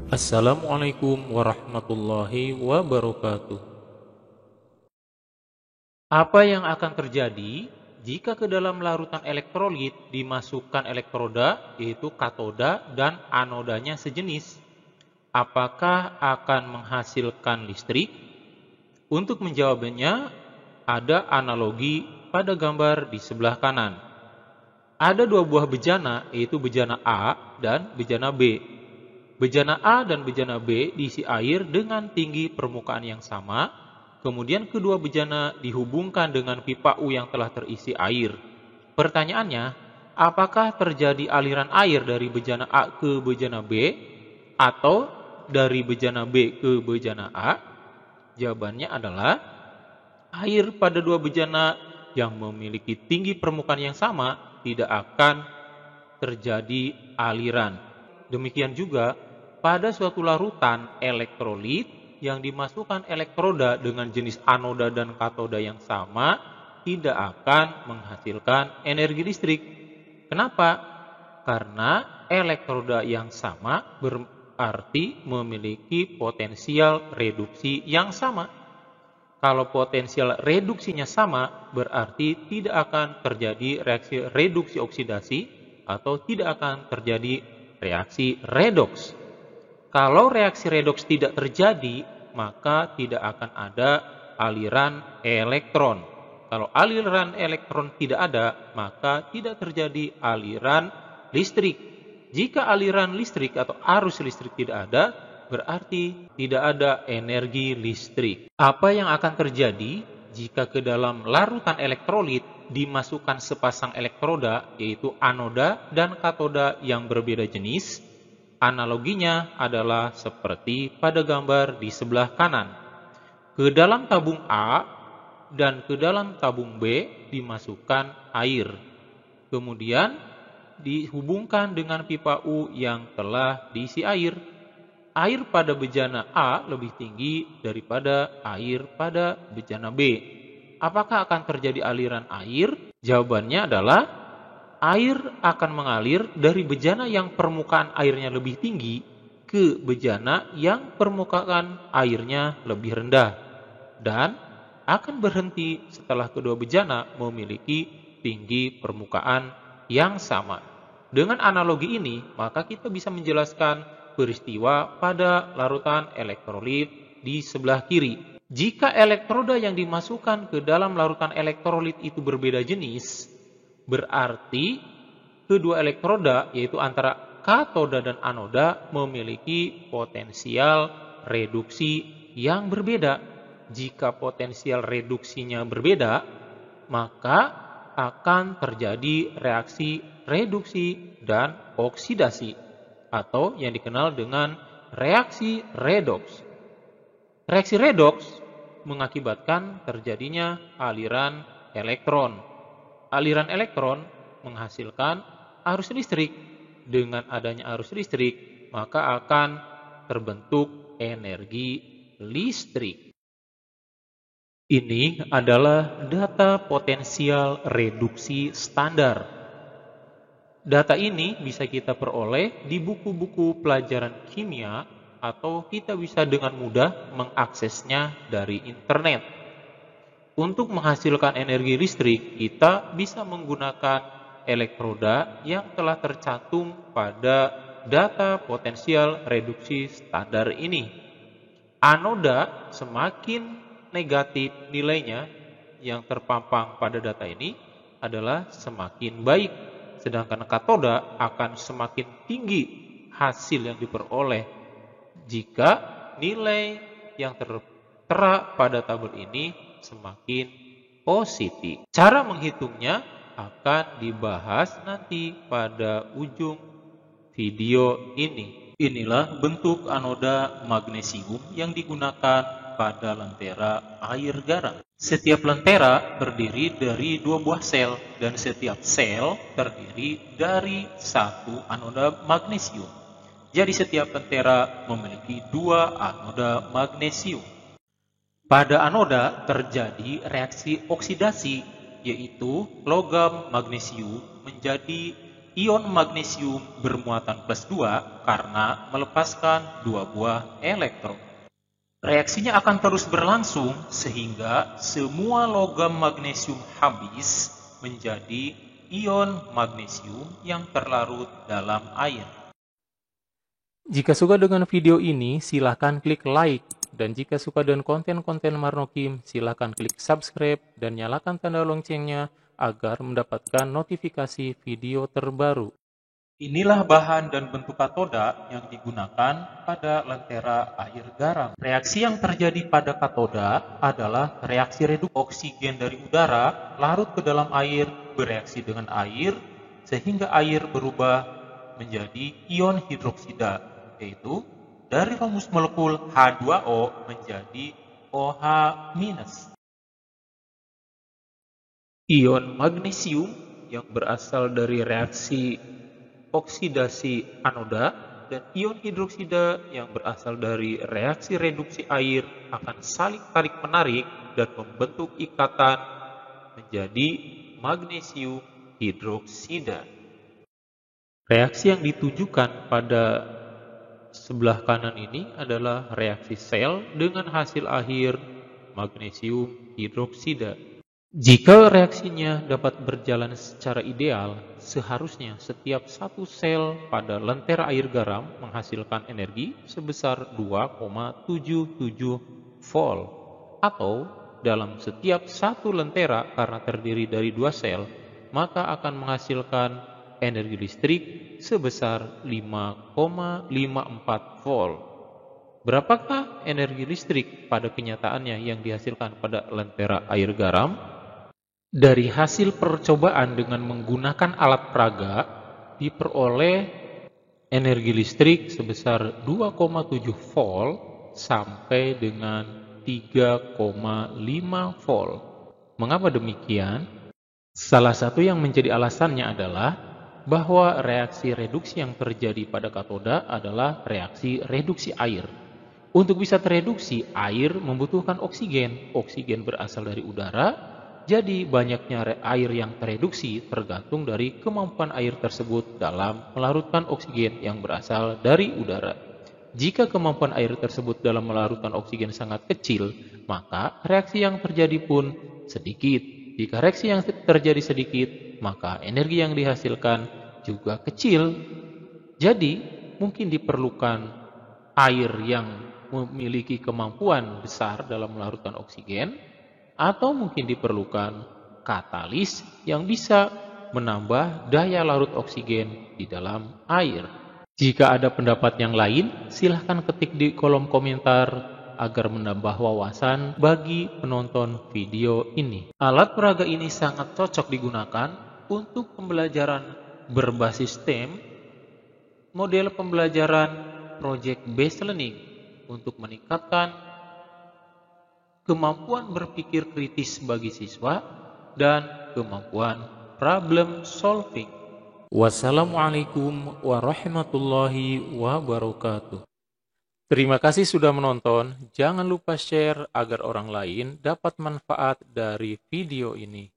Assalamualaikum warahmatullahi wabarakatuh. Apa yang akan terjadi jika ke dalam larutan elektrolit dimasukkan elektroda, yaitu katoda dan anodanya sejenis? Apakah akan menghasilkan listrik? Untuk menjawabnya, ada analogi pada gambar di sebelah kanan. Ada dua buah bejana, yaitu bejana A dan bejana B. Bejana A dan bejana B diisi air dengan tinggi permukaan yang sama, kemudian kedua bejana dihubungkan dengan pipa U yang telah terisi air. Pertanyaannya, apakah terjadi aliran air dari bejana A ke bejana B atau dari bejana B ke bejana A? Jawabannya adalah air pada dua bejana yang memiliki tinggi permukaan yang sama tidak akan terjadi aliran. Demikian juga pada suatu larutan elektrolit yang dimasukkan elektroda dengan jenis anoda dan katoda yang sama tidak akan menghasilkan energi listrik. Kenapa? Karena elektroda yang sama berarti memiliki potensial reduksi yang sama. Kalau potensial reduksinya sama, berarti tidak akan terjadi reaksi reduksi oksidasi atau tidak akan terjadi reaksi redoks. Kalau reaksi redoks tidak terjadi, maka tidak akan ada aliran elektron. Kalau aliran elektron tidak ada, maka tidak terjadi aliran listrik. Jika aliran listrik atau arus listrik tidak ada, berarti tidak ada energi listrik. Apa yang akan terjadi jika ke dalam larutan elektrolit dimasukkan sepasang elektroda, yaitu anoda dan katoda yang berbeda jenis? Analoginya adalah seperti pada gambar di sebelah kanan. Ke dalam tabung A dan ke dalam tabung B dimasukkan air. Kemudian dihubungkan dengan pipa U yang telah diisi air. Air pada bejana A lebih tinggi daripada air pada bejana B. Apakah akan terjadi aliran air? Jawabannya adalah air akan mengalir dari bejana yang permukaan airnya lebih tinggi ke bejana yang permukaan airnya lebih rendah dan akan berhenti setelah kedua bejana memiliki tinggi permukaan yang sama. Dengan analogi ini, maka kita bisa menjelaskan peristiwa pada larutan elektrolit di sebelah kiri. Jika elektroda yang dimasukkan ke dalam larutan elektrolit itu berbeda jenis, berarti kedua elektroda, yaitu antara katoda dan anoda, memiliki potensial reduksi yang berbeda. Jika potensial reduksinya berbeda, maka akan terjadi reaksi reduksi dan oksidasi, atau yang dikenal dengan reaksi redoks. Reaksi redoks mengakibatkan terjadinya aliran elektron. Aliran elektron menghasilkan arus listrik. Dengan adanya arus listrik, maka akan terbentuk energi listrik. Ini adalah data potensial reduksi standar. Data ini bisa kita peroleh di buku-buku pelajaran kimia atau kita bisa dengan mudah mengaksesnya dari internet. Untuk menghasilkan energi listrik, kita bisa menggunakan elektroda yang telah tercantum pada data potensial reduksi standar ini. Anoda semakin negatif nilainya yang terpampang pada data ini adalah semakin baik, sedangkan katoda akan semakin tinggi hasil yang diperoleh jika nilai yang tertera pada tabel ini semakin positif. Cara menghitungnya akan dibahas nanti pada ujung video ini. Inilah bentuk anoda magnesium yang digunakan pada lentera air garam. Setiap lentera terdiri dari dua buah sel dan setiap sel terdiri dari satu anoda magnesium. Jadi setiap lentera memiliki dua anoda magnesium. Pada anoda terjadi reaksi oksidasi, yaitu logam magnesium menjadi ion magnesium bermuatan +2 karena melepaskan 2 buah elektron. Reaksinya akan terus berlangsung sehingga semua logam magnesium habis menjadi ion magnesium yang terlarut dalam air. Jika suka dengan video ini, silakan klik like. Dan jika suka dengan konten-konten Marnokim, silakan klik subscribe dan nyalakan tanda loncengnya agar mendapatkan notifikasi video terbaru. Inilah bahan dan bentuk katoda yang digunakan pada lentera air garam. Reaksi yang terjadi pada katoda adalah reaksi reduksi oksigen dari udara larut ke dalam air bereaksi dengan air sehingga air berubah menjadi ion hidroksida, yaitu dari rumus molekul H2O menjadi OH-. Ion magnesium yang berasal dari reaksi oksidasi anoda dan ion hidroksida yang berasal dari reaksi reduksi air akan saling tarik-menarik dan membentuk ikatan menjadi magnesium hidroksida. Reaksi yang ditunjukkan pada sebelah kanan ini adalah reaksi sel dengan hasil akhir magnesium hidroksida. Jika reaksinya dapat berjalan secara ideal, seharusnya setiap satu sel pada lentera air garam menghasilkan energi sebesar 2,77 volt, atau dalam setiap satu lentera karena terdiri dari 2 sel, maka akan menghasilkan energi listrik sebesar 5,54 volt. Berapakah energi listrik pada kenyataannya yang dihasilkan pada lentera air garam? Dari hasil percobaan dengan menggunakan alat peraga, diperoleh energi listrik sebesar 2,7 volt sampai dengan 3,5 volt. Mengapa demikian? Salah satu yang menjadi alasannya adalah bahwa reaksi reduksi yang terjadi pada katoda adalah reaksi reduksi air. Untuk bisa tereduksi, air membutuhkan oksigen. Oksigen berasal dari udara. Jadi banyaknya air yang tereduksi tergantung dari kemampuan air tersebut dalam melarutkan oksigen yang berasal dari udara. Jika kemampuan air tersebut dalam melarutkan oksigen sangat kecil, maka reaksi yang terjadi pun sedikit. Jika reaksi yang terjadi sedikit, maka energi yang dihasilkan juga kecil. Jadi mungkin diperlukan air yang memiliki kemampuan besar dalam melarutkan oksigen, atau mungkin diperlukan katalis yang bisa menambah daya larut oksigen di dalam air. Jika ada pendapat yang lain, silahkan ketik di kolom komentar agar menambah wawasan bagi penonton video ini. Alat peraga ini sangat cocok digunakan untuk pembelajaran berbasis STEM, model pembelajaran project-based learning untuk meningkatkan kemampuan berpikir kritis bagi siswa, dan kemampuan problem solving. Wassalamualaikum warahmatullahi wabarakatuh. Terima kasih sudah menonton. Jangan lupa share agar orang lain dapat manfaat dari video ini.